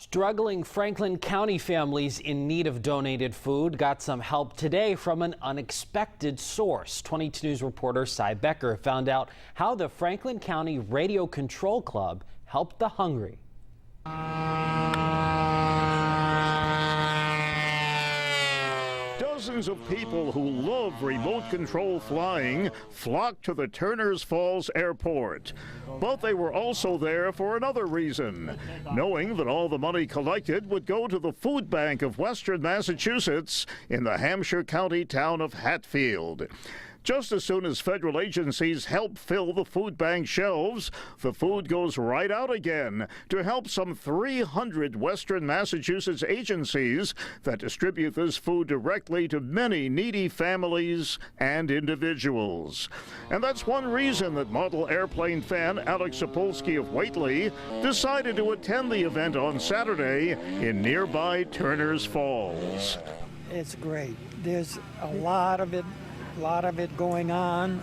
Struggling Franklin County families in need of donated food got some help today from an unexpected source. 22 News reporter Cy Becker found out how the Franklin County Radio Control Club helped the hungry. Dozens of people who love remote control flying flocked to the Turners Falls Airport. But they were also there for another reason, knowing that all the money collected would go to the food bank of Western Massachusetts in the Hampshire County town of Hatfield. Just as soon as federal agencies help fill the food bank shelves, the food goes right out again to help some 300 Western Massachusetts agencies that distribute this food directly to many needy families and individuals. And that's one reason that model airplane fan Alex Sapolsky of Whately decided to attend the event on Saturday in nearby Turners Falls. It's great. There's a lot of it going on,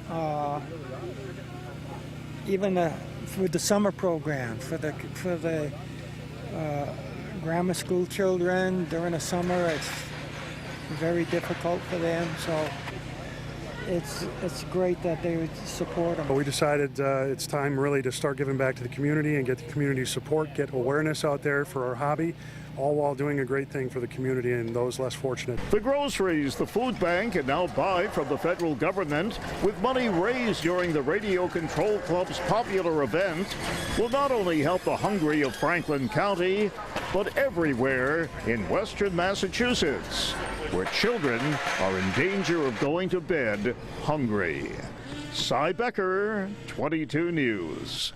even for the summer program, for the grammar school children during the summer. It's very difficult for them, so it's great that they would support them. We decided it's time really to start giving back to the community and get the community support, get awareness out there for our hobby, all while doing a great thing for the community and those less fortunate. The groceries the food bank can now buy from the federal government with money raised during the Radio Control Club's popular event will not only help the hungry of Franklin County, but everywhere in Western Massachusetts, where children are in danger of going to bed hungry. Cy Becker, 22 News.